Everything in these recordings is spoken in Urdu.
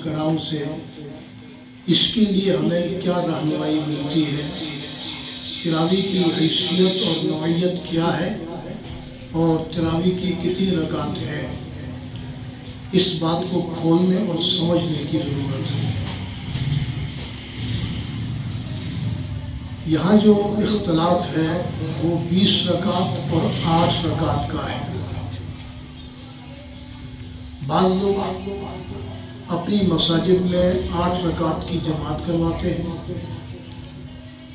کرام سے اس کے لیے ہمیں کیا رہنمائی ملتی ہے، تراویح کی حیثیت اور نوعیت کیا ہے، اور تراویح کی کتنی رکعت ہے، اس بات کو کھولنے اور سمجھنے کی ضرورت ہے۔ یہاں جو اختلاف ہے وہ 20 رکعت اور 8 رکعت کا ہے۔ بعض لوگ اپنی مساجد میں 8 رکعت کی جماعت کرواتے ہیں،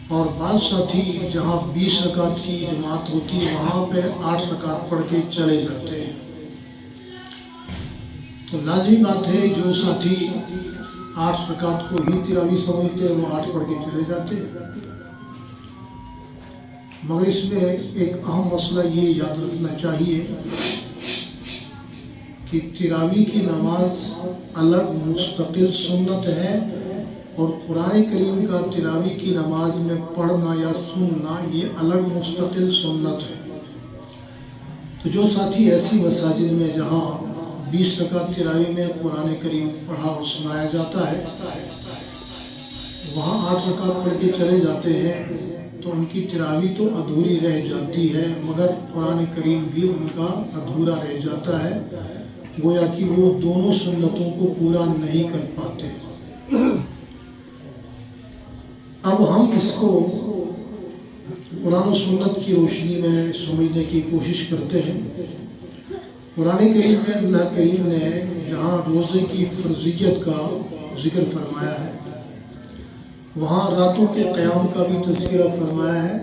اور بعض ساتھی جہاں 20 رکعت کی جماعت ہوتی ہے وہاں پہ 8 رکعت پڑھ کے چلے جاتے ہیں۔ تو لازمی بات ہے جو ساتھی 8 رکعت کو ہی تراویح سمجھتے ہیں وہ 8 پڑھ کے چلے جاتے ہیں، مگر اس میں ایک اہم مسئلہ یہ یاد رکھنا چاہیے کہ تراویح کی نماز الگ مستقل سنت ہے، اور قرآن کریم کا تراویح کی نماز میں پڑھنا یا سننا یہ الگ مستقل سنت ہے۔ تو جو ساتھی ایسی مساجد میں جہاں 20 رکعت تراویح میں قرآن کریم پڑھا اور سنایا جاتا ہے وہاں 8 رکعت پڑھ کے چلے جاتے ہیں، تو ان کی تراویح تو ادھوری رہ جاتی ہے، مگر قرآن کریم بھی ان کا ادھورا رہ جاتا ہے، گویا کہ وہ دونوں سنتوں کو پورا نہیں کر پاتے۔ اب ہم اس کو قرآن و سنت کی روشنی میں سمجھنے کی کوشش کرتے ہیں۔ قرآن کریم میں اللہ کریم نے جہاں روزے کی فرضیت کا ذکر فرمایا ہے وہاں راتوں کے قیام کا بھی تذکرہ فرمایا ہے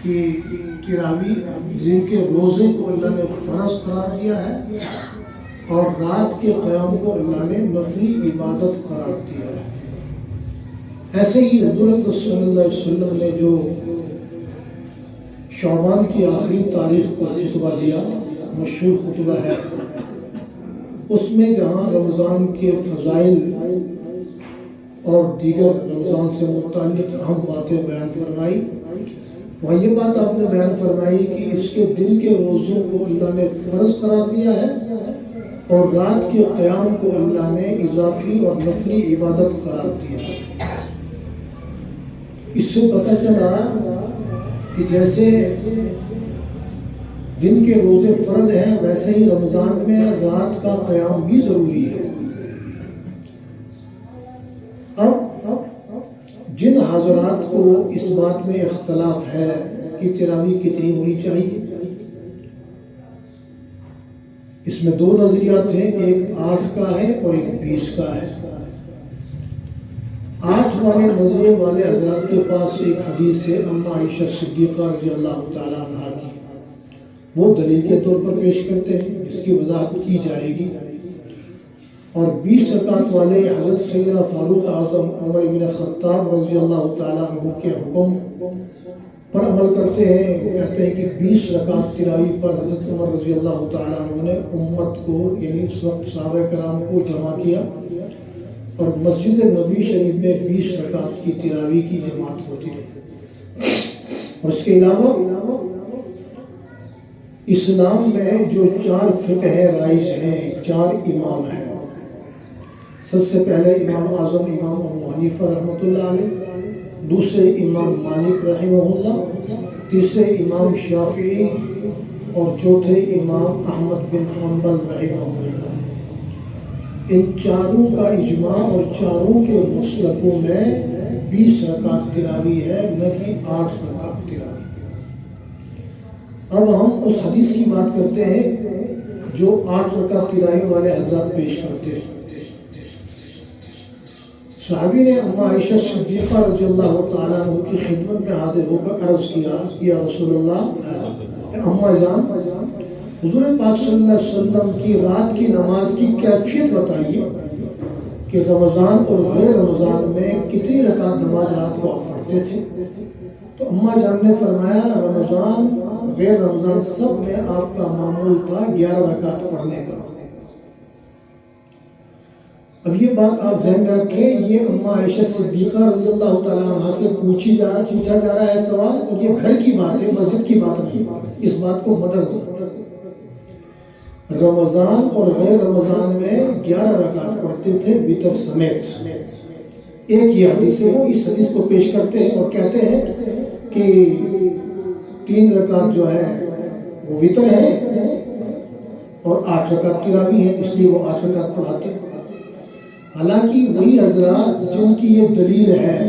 کہ تراویح دن کے روزے کو اللہ نے فرض قرار دیا ہے اور رات کے قیام کو اللہ نے نفلی عبادت قرار دیا ہے۔ ایسے ہی حضور صلی اللہ علیہ وسلم نے جو شعبان کی آخری تاریخ کو خطبہ دیا، مشہور خطبہ ہے، اس میں جہاں رمضان کے فضائل اور دیگر رمضان سے متعلق اہم باتیں بیان فرمائی، وہاں یہ بات آپ نے بیان فرمائی کہ اس کے دن کے روزوں کو اللہ نے فرض قرار دیا ہے اور رات کے قیام کو اللہ نے اضافی اور نفلی عبادت قرار دیا ہے۔ اس سے پتہ چلا کہ جیسے دن کے روزے فرض ہیں ویسے ہی رمضان میں رات کا قیام بھی ضروری ہے۔ اب جن حضرات کو اس بات میں اختلاف ہے کہ تراویح کتنی ہونی چاہیے، اس میں 2 نظریات ہیں، ایک 8 کا ہے اور ایک 20 کا ہے۔ 8 والے نظریے والے حضرات کے پاس ایک حدیث ہے ام عائشہ صدیقہ رضی اللہ تعالیٰ عنہ کی، وہ دلیل کے طور پر پیش کرتے ہیں، جس کی وضاحت کی جائے گی۔ اور 20 رکعت والے حضرت سیدنا فاروق اعظم عمر بن خطاب رضی اللہ تعالیٰ عنہ کے حکم پر عمل کرتے ہیں، کہتے ہیں کہ 20 رکعت تراویح پر حضرت عمر رضی اللہ تعالیٰ عنہ نے امت کو یعنی اس وقت صحابہ کرام کو جمع کیا اور مسجد نبی شریف میں 20 رکعت کی تراویح کی جماعت ہوتی رہی۔ اور اس کے علاوہ اسلام میں جو 4 فقہ رائج ہیں، 4 امام ہیں۔ سب سے پہلے امام اعظم امام ابو حنیفہ رحمۃ اللہ علیہ، دوسرے امام مالک رحمہ اللہ، تیسرے امام شافعی اور چوتھے امام احمد بن حنبل رحمہ اللہ۔ ان 4 کا اجماع اور 4 کے مسلکوں میں 20 رکعت تراویح ہے، نہ کہ 8 رکعت تراویح۔ اب ہم اس حدیث کی بات کرتے ہیں جو 8 رکعت تراویح والے حضرات پیش کرتے ہیں۔ صحابی نے ام عائشہ صدیقہ رضی اللہ تعالیٰ عنہ کی خدمت میں حاضر ہو کر عرض کیا، یا رسول اللہ، اماں جان، حضور پاک صلی اللہ علیہ وسلم کی رات کی نماز کی کیفیت بتائیے کہ رمضان اور غیر رمضان میں کتنی رکعت نماز رات کو آپ پڑھتے تھے؟ تو اماں جان نے فرمایا، رمضان غیر رمضان سب میں آپ کا معمول تھا 11 رکعت پڑھنے کا۔ اب یہ بات آپ ذہن میں رکھیں، یہ ام عائشہ صدیقہ رضی اللہ تعالیٰ عنہ سے پوچھا جا رہا ہے سوال، اور یہ گھر کی بات ہے، مسجد کی بات نہیں، اس بات کو مدد دیں۔ رمضان اور غیر رمضان میں 11 رکعت پڑھتے تھے وتر سمیت. ایک یہ حدیث ہے، وہ اس حدیث کو پیش کرتے ہیں اور کہتے ہیں کہ 3 رکعت جو ہے وہ وتر ہے اور 8 رکعت تراویح ہے، اس لیے وہ 8 رکعت پڑھاتے ہیں. حالانکہ وہی حضرات جن کی یہ دلیل ہے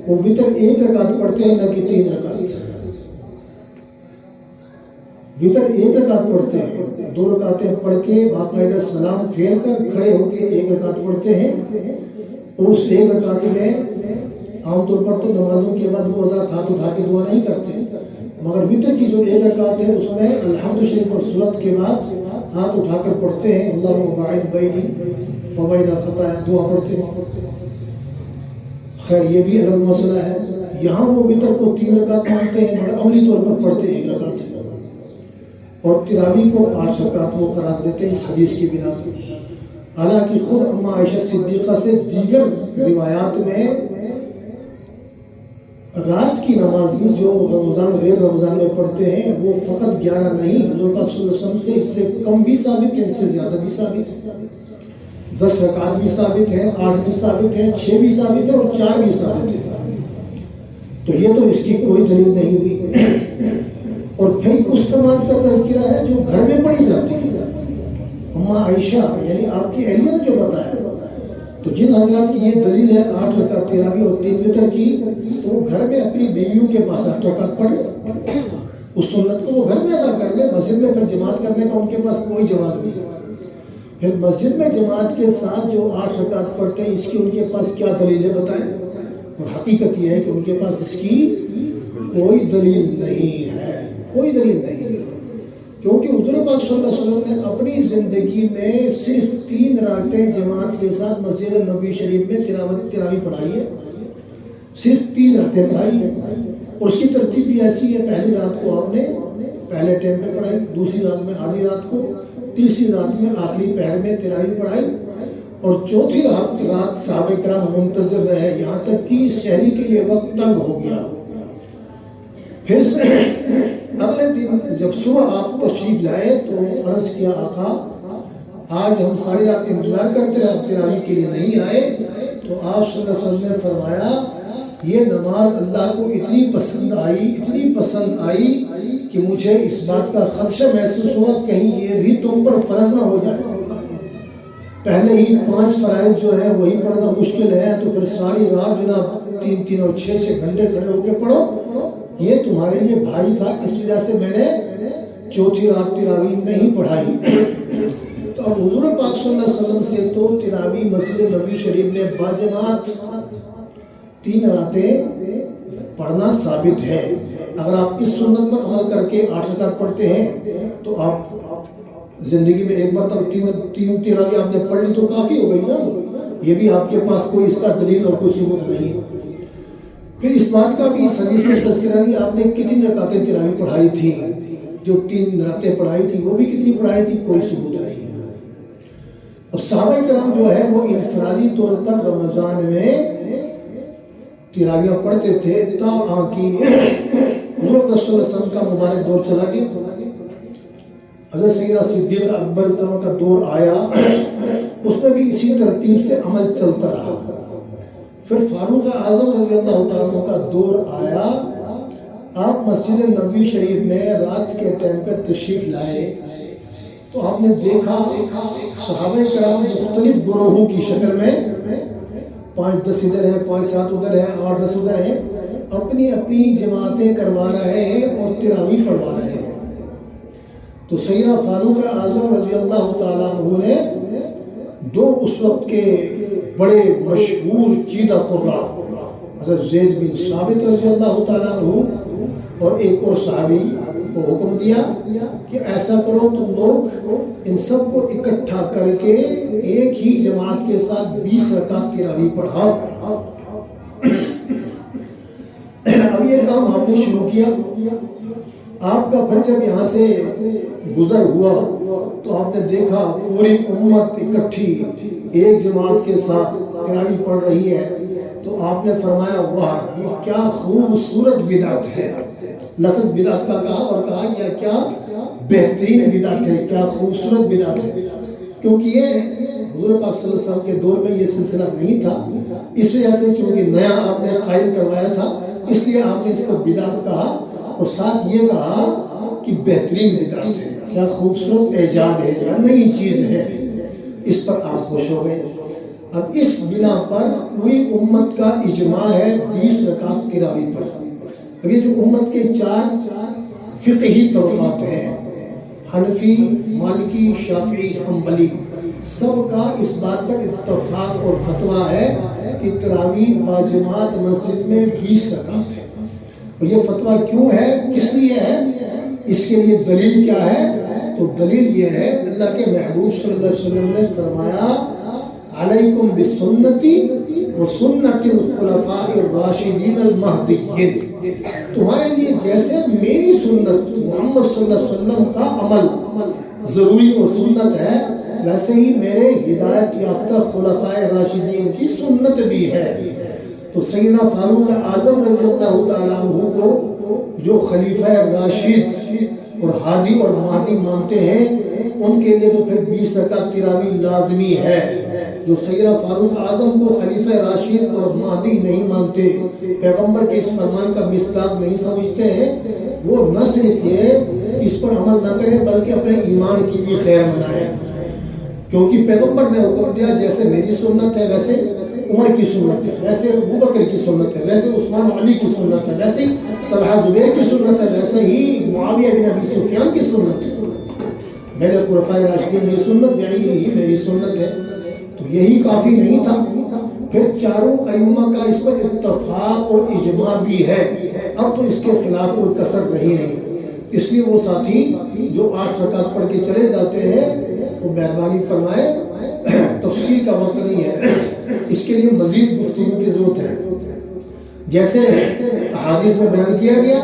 وہ وتر 1 رکعت پڑھتے ہیں، نہ کہ 3 رکعت. وتر 1 رکعت پڑھتے ہیں، 2 رکعتیں پڑھ کے باقاعدہ سلام پھیر کر کھڑے ہو کے 1 رکعت پڑھتے ہیں. اور اس 1 رکعت میں عام طور پر تو نمازوں کے بعد وہ حضرات ہاتھ اٹھا کے دعا نہیں کرتے، مگر وتر کی جو 1 رکعت ہے اس میں الحمد شریف اور سورت کے بعد ہاتھ اٹھا کر پڑھتے ہیں اللہم باعد بینی و بین خطایا، دعا پڑھتے ہیں. خیر یہ بھی الگ مسئلہ ہے. یہاں وہ وتر کو 3 رکعت مانتے ہیں مگر عملی طور پر پڑھتے ہیں 1 رکعت، اور تراویح کو 8 رکعت وہ قرار دیتے ہیں اس حدیث کی بنا پر. حالانکہ خود اماں عائشہ صدیقہ سے دیگر روایات میں رات کی نماز بھی جو رمضان غیر رمضان میں پڑھتے ہیں وہ فقط 11 نہیں، حضور پاک صلی اللہ علیہ وسلم سے اس سے کم بھی ثابت ہے، اس سے زیادہ بھی ثابت ہے. 10 رکعت بھی ثابت ہے، 8 بھی ثابت ہے، 6 بھی ثابت ہے اور 4 بھی ثابت ہے. تو یہ تو اس کی کوئی دلیل نہیں ہوئی. اور پھر اس نماز کا تذکرہ ہے جو گھر میں پڑھی جاتی ہے. اماں عائشہ یعنی آپ کی اہلیہ نے جو بتایا، تو جن حضرات کی یہ دلیل ہے 8 رکعت تراویح اور 3 وتر کی، تو وہ گھر میں اپنی بیویوں کے پاس 8 رکعت پڑھ لیں، اس سنت کو وہ گھر میں ادا کر لیں. مسجد میں پھر جماعت کرنے کا ان کے پاس کوئی جواز نہیں. پھر مسجد میں جماعت کے ساتھ جو 8 رکعت پڑھتے ہیں اس کی ان کے پاس کیا دلیل ہے بتائیں. اور حقیقت یہ ہے کہ ان کے پاس اس کی کوئی دلیل نہیں ہے، کوئی دلیل نہیں ہے. کیونکہ حضور پاک صلی اللہ علیہ وسلم نے اپنی زندگی میں صرف 3 راتیں جماعت کے ساتھ مسجد نبوی شریف میں تراویح پڑھائی ہے. صرف 3 راتیں پڑھائی ہیں، اور اس کی ترتیب بھی ایسی ہے. پہلی رات کو آپ نے پہلے ٹائم پہ پڑھائی، دوسری رات میں آدھی رات کو، تیسری رات میں آخری پہر میں تراویح پڑھائی، اور چوتھی رات صحابہ کرام منتظر رہے یہاں تک کہ شہری کے لیے وقت تنگ ہو گیا. پھر سے اگلے دن جب صبح آپ تشریف لائے تو عرض کیا آقا آج ہم ساری رات انتظار کرتے رہے، آپ تراویح کے لیے نہیں آئے. تو آپ صلی اللہ علیہ وسلم نے فرمایا یہ نماز اللہ کو اتنی پسند آئی کہ مجھے اس بات کا خدشہ محسوس ہوا کہیں یہ بھی تم پر فرض نہ ہو جائے. پہلے ہی 5 فرائض جو ہے وہی پڑھنا مشکل ہے، تو پھر ساری رات جناب 3 اور 6 گھنٹے کھڑے ہو کے پڑھو، یہ تمہارے لیے بھاری تھا، اس وجہ سے میں نے چوتھی رات تراویح نہیں پڑھائی. تو اب حضور پاک صلی اللہ علیہ وسلم سے تو تراویح مسجد نبوی شریف میں باجماعت 3 راتیں پڑھنا ثابت ہے. اگر آپ اس سنت پر عمل کر کے 8 رکعت پڑھتے ہیں تو آپ زندگی میں ایک بار تک 3 تراویح آپ نے پڑھ لی تو کافی ہو گئی نا. یہ بھی آپ کے پاس کوئی اس کا دلیل اور کوئی ثبوت نہیں. پھر اس بات کا بھی اس حدیث میں تذکرہ نہیں آپ نے کتنی رکعتیں تراویح پڑھائی تھی، جو 3 راتیں پڑھائی تھی وہ بھی کتنی پڑھائی تھی، کوئی ثبوت نہیں ہے. اب صحابہ کرام جو ہے وہ انفرادی طور پر رمضان میں تراویح پڑھتے تھے تاکہ حضور صلی اللہ علیہ وسلم کا مبارک دور چلا گیا. حضرت سیدنا صدیق اکبر کا دور آیا، اس میں بھی اسی ترتیب سے عمل چلتا رہا. پھر فاروق اعظم رضی اللہ تعالیٰ کا دور آیا، آپ مسجد نبوی شریف میں رات کے ٹائم پہ تشریف لائے تو آپ نے دیکھا صحابہ کرام مختلف گروہوں کی شکل میں 5-10 ادھر ہیں، 5-7 ادھر ہیں، 8-10 ادھر ہیں، اپنی اپنی جماعتیں کروا رہے ہیں اور تراویح پڑھوا رہے ہیں. تو سیدنا فاروق اعظم رضی اللہ تعالیٰ عنہ نے 2 اس وقت کے بڑے مشہور چیدہ قرہ حضرت زید بن ثابت رضی اللہ تعالیٰ عنہ اور ایک اور صحابی کو حکم دیا کہ ایسا کرو تم لوگ ان سب کو اکٹھا کر کے ایک ہی جماعت کے ساتھ 20 رکعت تراویح پڑھاؤ. اب یہ کام آپ نے شروع کیا. آپ کا پھر جب یہاں سے گزر ہوا تو آپ نے دیکھا پوری امت اکٹھی ایک جماعت کے ساتھ تراویح پڑھ رہی ہے. تو آپ نے فرمایا واہ یہ کیا خوبصورت بدعت ہے. لفظ بدعت کا کہا اور کہا یہ کیا بہترین بدعت ہے، کیا خوبصورت بدعت ہے، کیونکہ یہ حضور پاک صلی اللہ علیہ وسلم کے دور میں یہ سلسلہ نہیں تھا، اس وجہ سے چونکہ نیا آپ نے قائم کروایا تھا اس لیے آپ نے اس کو بدعت کہا، اور ساتھ یہ کہا کہ بہترین بدعت ہے، کیا خوبصورت ایجاد ہے یا نئی چیز ہے، اس پر آپ خوش ہو گئے۔ اب اس بنا پر پوری امت کا اجماع ہے 20 رکعت تراویح پر۔ اب یہ جو امت کے 4 فقہی طبقات ہیں، حنفی، مالکی، شافعی، حنبلی، سب کا اس بات پر اتفاق اور فتویٰ ہے کہ تراویح باجماعت مسجد میں 20 رکعت ہے۔ اور یہ فتویٰ کیوں ہے، کس لیے ہے، اس کے لیے دلیل کیا ہے؟ تو دلیل یہ ہے، اللہ کے محبوب صلی اللہ علیہ وسلم نے فرمایا علیکم بسنتی وسنت الخلفاء الراشدین المہدیین، تمہارے لیے جیسے میری سنت محمد صلی اللہ علیہ وسلم کا عمل ضروری اور سنت ہے، ویسے ہی میرے ہدایت یافتہ خلفاء راشدین کی سنت بھی ہے۔ تو سیدنا فاروق اعظم رضی اللہ تعالیٰ عنہ کو جو خلیفہ راشد اور ہادی اور مہدی مانتے ہیں، ان کے لیے تو پھر 20 رکعت تراویح لازمی ہے۔ جو سیدنا فاروق اعظم کو خلیفہ راشد اور مہدی نہیں مانتے، پیغمبر کے اس فرمان کا مصداق نہیں سمجھتے ہیں، وہ نہ صرف یہ اس پر عمل نہ کریں بلکہ اپنے ایمان کی بھی خیر منائیں، کیونکہ پیغمبر نے حکم دیا جیسے میری سنت ہے ویسے عمر کی سنت ہے، ویسے ابوبکر کی سنت ہے، ویسے عثمان و علی کی سنت ہے، ویسے ہی طلحہ زبیر کی سنت ہے، ویسے ہی معاویہ بن ابی سفیان کی سنت ہے، میرے خلفاء راشدین کی سنت یہی میری سنت ہے۔ تو یہی کافی نہیں تھا، پھر چاروں ائمہ کا اس پر اتفاق اور اجماع بھی ہے، اب تو اس کے خلاف کوئی کسر رہی نہیں، اس لیے وہ ساتھی جو 8 رکعت پڑھ کے چلے جاتے ہیں وہ مہربانی فرمائے، تفصیل کا وقت نہیں ہے، اس کے لیے مزید گفتگو کی ضرورت ہے۔ جیسے احادیث میں بیان کیا گیا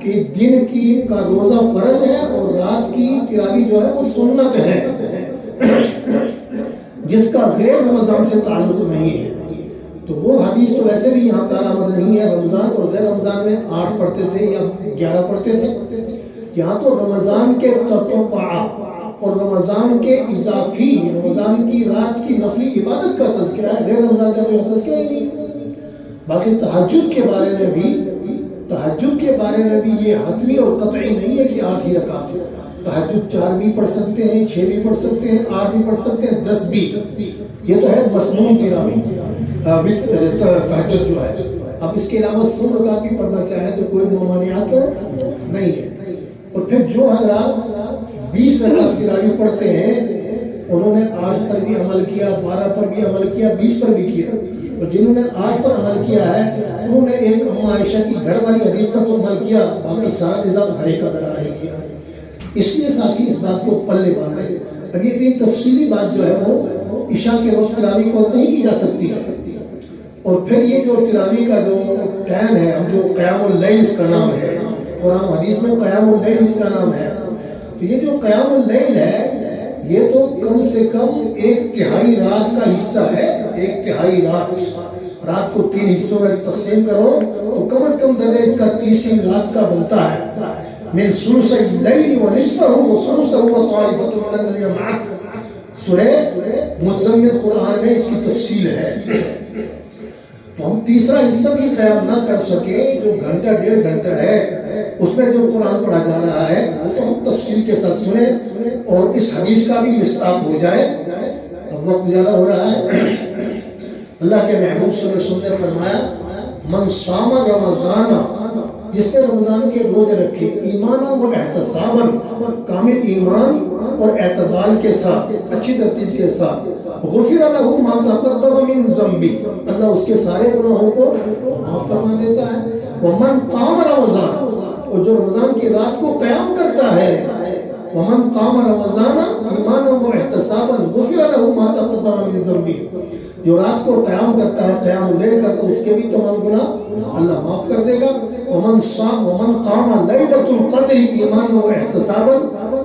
کہ دن کا روزہ فرض ہے اور رات کی تراویح جو ہے وہ سنت ہے، جس کا غیر رمضان سے تعلق نہیں ہے۔ تو وہ حدیث تو ویسے بھی یہاں کارآمد نہیں ہے، رمضان اور غیر رمضان میں 8 پڑھتے تھے یا 11 پڑھتے تھے، یہاں تو رمضان کے تطوع اور رمضان کے اضافی، رمضان کی رات کی نفلی عبادت کا تذکرہ ہے، غیر رمضان کا تو تذکرہ ہی نہیں۔ باقی تہجد کے بارے میں بھی یہ حتمی اور قطعی نہیں ہے کہ 8 ہی رکعت ہے، تہجد 4 بھی پڑھ سکتے ہیں، 6 بھی پڑھ سکتے ہیں، 8 بھی پڑھ سکتے ہیں، 10 بھی، یہ تو ہے مسنون تراویح تہجد جو ہے۔ اب اس کے علاوہ 100 رکعت بھی پڑھنا چاہے تو کوئی ممانعت نہیں ہے۔ اور پھر جو حضرات 20 رکعت تراویح پڑھتے ہیں انہوں نے 8 پر بھی عمل کیا، 12 پر بھی عمل کیا، 20 پر بھی کیا، اور جنہوں نے 8 پر عمل کیا ہے انہوں نے ایک ام عائشہ کی گھر والی حدیث پر تو عمل کیا، باقی سارا نظام گھرے کا درا رہ گیا۔ اس لیے ساتھی اس بات کو پلے باندھیں۔ اب یہ تین تفصیلی بات جو ہے وہ عشاء کے وقت تراویح کو نہیں کی جا سکتی، اور پھر یہ جو تراویح کا جو ٹائم ہے، ہم جو قیام اللیل اس کا نام ہے، قرآن و حدیث میں قیام اللیل اس کا نام ہے، تو یہ جو قیام اللیل ہے یہ تو کم سے کم 1/3 رات کا حصہ ہے، 1/3 رات کو 3 حصوں میں تقسیم کرو تو کم از کم درجہ اس کا 30 رات کا بنتا ہے۔ من ثلث اللیل ونصفہ وثلثہ وطائفۃ من الذین معک، سورہ مزمل قرآن میں اس کی تفصیل ہے۔ تو ہم تیسرا حصہ بھی قیام نہ کر سکے، جو گھنٹہ 1.5 گھنٹہ ہے اس میں جو قرآن پڑھا جا رہا ہے وہ تو ہم تفصیل کے ساتھ سنیں اور اس حدیث کا بھی مصداق ہو جائے۔ اب وقت زیادہ ہو رہا ہے۔ اللہ کے محبوب صلی اللہ علیہ وسلم نے فرمایا من صام رمضان، جس نے رمضان کے روزے رکھے ایمانا و احتسابا، کامل ایمان اور اعتدال کے ساتھ، اچھی ترتیب کے ساتھ، غفر لہ ما تقدم من ذنبہ، اللہ اس کے سارے گناہوں کو معاف فرما دیتا ہے۔ ومن قام رمضان، اور جو رمضان کی رات کو قیام کرتا ہے، ومن قام رمضان ایمانا و احتسابا غفر لہ ما تقدم من ذنبہ، جو رات کو قیام کرتا ہے، قیام اللیل کرتا ہے، اس کے بھی تمام گناہ اللہ معاف کر دے گا۔ ومن قام لیلۃ القدر ایمانا و احتسابا،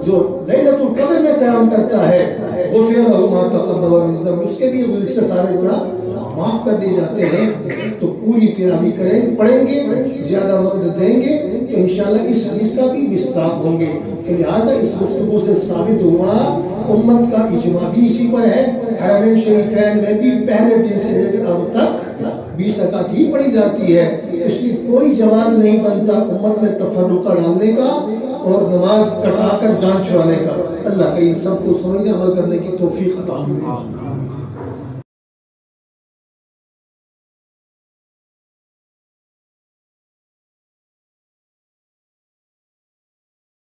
جو لیلۃ القدر میں قیام کرتا ہے، غفر لہ ما تقدم من ذنبہ، اس کے بھی گزشتہ سارے گناہ معاف کر دیے جاتے ہیں تو پوری تراویح پڑھیں گے، زیادہ وقت دیں گے تو انشاءاللہ اس حدیث کا بھی مصداق ہوں گے۔ لہٰذا اس گفتگو سے ثابت ہوا امت کا اجماع بھی اسی پر ہے۔ حرمین شریفین میں بھی پہلے دن سے لے کر اب تک 20 رکعت ہی پڑھی جاتی ہے، اس لیے کوئی جواز نہیں بنتا امت میں تفرقہ ڈالنے کا اور نماز کٹا کر جان چھڑانے کا۔ اللہ کریم سب کو سمجھنے عمل کرنے کی توفیق عطا فرمائے۔